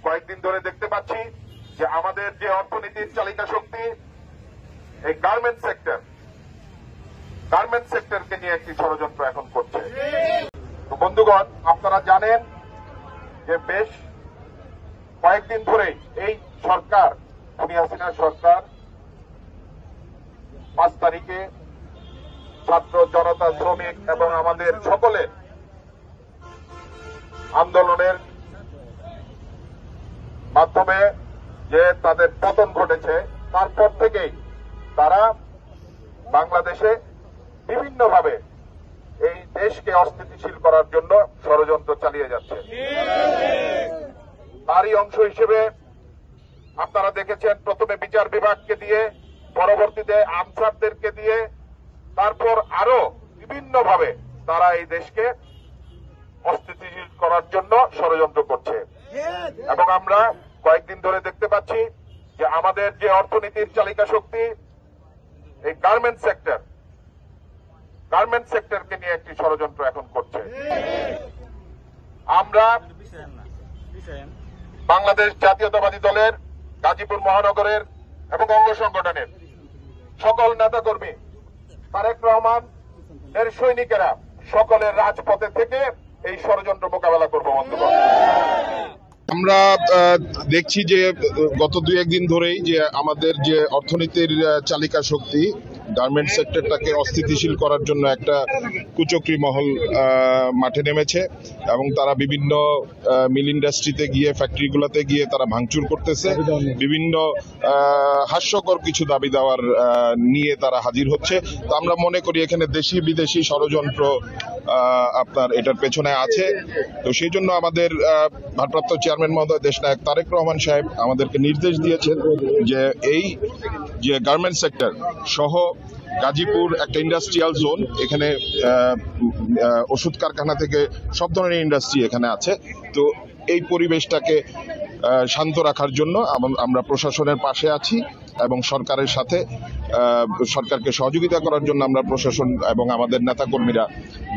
কয়েকদিন ধরে দেখতে পাচ্ছি যে আমাদের যে অর্থনীতির চালিকা শক্তি এই গার্মেন্টস সেক্টরকে নিয়ে একটি ষড়যন্ত্র এখন করছে। তো বন্ধুগণ, আপনারা জানেন যে বেশ কয়েকদিন ধরেই এই সরকার, খুনি হাসিনা সরকার 5 তারিখে ছাত্র জনতা, শ্রমিক এবং আমাদের সকলের আন্দোলনের মাধ্যমে যে তাদের পতন ঘটেছে, তারপর থেকেই তারা বাংলাদেশে বিভিন্নভাবে এই দেশকে অস্থিতিশীল করার জন্য ষড়যন্ত্র চালিয়ে যাচ্ছে। তারই অংশ হিসেবে আপনারা দেখেছেন প্রথমে বিচার বিভাগকে দিয়ে, পরবর্তীতে আনসারদেরকে দিয়ে, তারপর আরো বিভিন্নভাবে তারা এই দেশকে অস্থিতিশীল করার জন্য ষড়যন্ত্র করছে। এবং আমরা কয়েকদিন ধরে দেখতে পাচ্ছি যে আমাদের যে অর্থনীতির চালিকা শক্তি এই গার্মেন্টস সেক্টরকে নিয়ে একটি ষড়যন্ত্র এখন করছে। আমরা বাংলাদেশ জাতীয়তাবাদী দলের গাজীপুর মহানগরের এবং অঙ্গ সংগঠনের সকল নেতাকর্মী, তারেক রহমান এর সৈনিকেরা সকলের রাজপথে থেকে এই ষড়যন্ত্র মোকাবেলা করবো। বন্ধুগণ, আমরা দেখছি যে গত 2-1 দিন ধরেই যে আমাদের যে অর্থনীতির চালিকা শক্তি গার্মেন্টস সেক্টরটাকে অস্থিতিশীল করার জন্য একটা কুচক্রী মহল মাঠে নেমেছে এবং তারা বিভিন্ন মিল ইন্ডাস্ট্রিতে গিয়ে, ফ্যাক্টরিগুলোতে গিয়ে তারা ভাঙচুর করতেছে। বিভিন্ন হাস্যকর কিছু দাবি দেওয়ার নিয়ে তারা হাজির হচ্ছে। তো আমরা মনে করি এখানে দেশি বিদেশি ষড়যন্ত্র আপনার এটার পেছনে আছে। তো সেই জন্য আমাদের ভারপ্রাপ্ত চেয়ারম্যান মহোদয় দেশনায়ক তারেক রহমান সাহেব আমাদেরকে নির্দেশ দিয়েছেন যে এই যে গার্মেন্টস সেক্টর সহ গাজীপুর একটা ইন্ডাস্ট্রিয়াল জোন, এখানে ওষুধ কারখানা থেকে সব ধরনের ইন্ডাস্ট্রি এখানে আছে। তো এই পরিবেশটাকে শান্ত রাখার জন্য আমরা প্রশাসনের পাশে আছি এবং সরকারের সাথে সরকারকে সহযোগিতা করার জন্য আমরা প্রশাসন এবং আমাদের নেতাকর্মীরা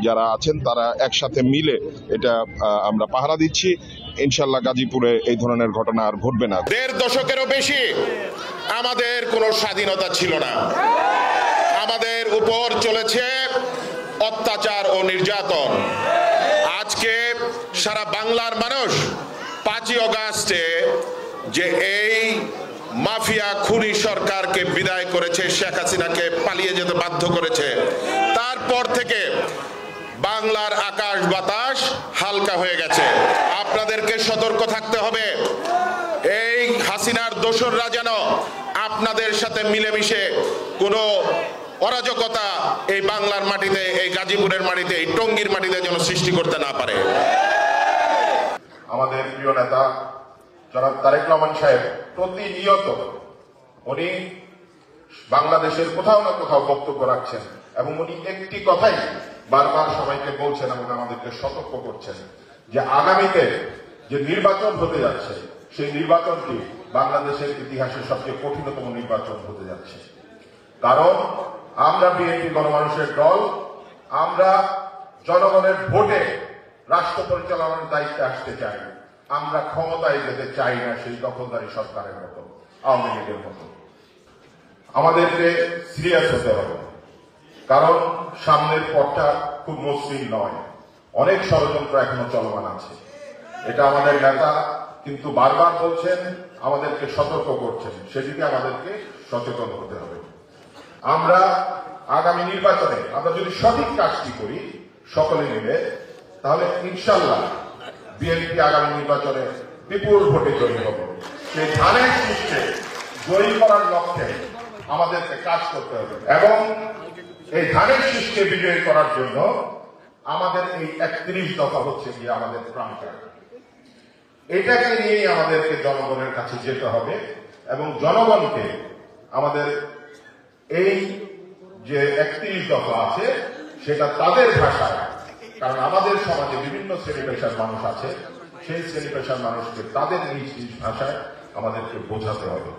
যারা আছেন তারা একসাথে মিলে এটা আমরা পাহারা দিচ্ছি। ইনশাল্লাহ গাজীপুরে এই ধরনের ঘটনা আর ঘটবে না। 1.5 দশকেরও বেশি আমাদের কোনো স্বাধীনতা ছিল না। আমাদের উপর চলেছে অত্যাচার ও নির্যাতন। আজকে সারা বাংলার মানুষ 5ই অগাস্টে যে এই মাফিয়া খুনি সরকারকে বিদায় করেছে, শেখ হাসিনাকে পালিয়ে যেতে বাধ্য করেছে, তারপর থেকে বাংলার আকাশ বাতাস হালকা হয়ে গেছে। আপনাদেরকে সতর্ক থাকতে হবে, এই হাসিনার দোসররা যেন আপনাদের সাথে মিলেমিশে কোনো অরাজকতা এই বাংলার মাটিতে, এই গাজীপুরের মাটিতে, এই টঙ্গীর মাটিতে যেন সৃষ্টি করতে না পারে। আমাদের প্রিয় নেতা জনাব তারেক রহমান সাহেব প্রতিনিয়ত উনি বাংলাদেশের কোথাও না কোথাও বক্তব্য রাখছেন এবং উনি একটি কথাই বারবার সবাইকে বলছেন এবং আমাদেরকে সতর্ক করছেন যে আগামীতে যে নির্বাচন হতে যাচ্ছে সেই নির্বাচনটি বাংলাদেশের ইতিহাসের সবচেয়ে কঠিনতম নির্বাচন হতে যাচ্ছে। কারণ আমরা বিএনপি গণমানুষের দল, আমরা জনগণের ভোটে রাষ্ট্র পরিচালনার দায়িত্বে আসতে চাই। আমরা ক্ষমতায় যেতে চাই না সেই দখলদারি সরকারের মতো, আওয়ামী লীগের মতো। আমাদেরকে সিরিয়াস হতে হবে, কারণ সামনের পথটা খুব মসৃণ নয়, অনেক ষড়যন্ত্র এখনো চলমান আছে। এটা আমাদের নেতা কিন্তু বারবার বলছেন, আমাদেরকে সতর্ক করছেন, সেদিকে আমাদেরকে সচেতন হতে হবে। আমরা আগামী নির্বাচনে আমরা যদি সঠিক কাজটি করি সকলে মিলে, তাহলে ইনশাল্লাহ বিএনপি আগামী নির্বাচনে বিপুল ভোটে জয়ী হবে। সেই ধানের শীর্ষে জয়ী করার লক্ষ্যে আমাদেরকে কাজ করতে হবে এবং এই ধানের শীর্ষে বিজয়ী করার জন্য আমাদের এই 31 দফা হচ্ছে গিয়ে আমাদের প্রাণটা। এটাকে নিয়েই আমাদেরকে জনগণের কাছে যেতে হবে এবং জনগণকে আমাদের এই যে 31 দফা আছে সেটা তাদের ভাষায়, কারণ আমাদের সমাজে বিভিন্ন শ্রেণী পেশার মানুষ আছে, সেই শ্রেণী পেশার মানুষকে তাদের নিজ নিজ ভাষায় আমাদেরকে বোঝাতে হবে।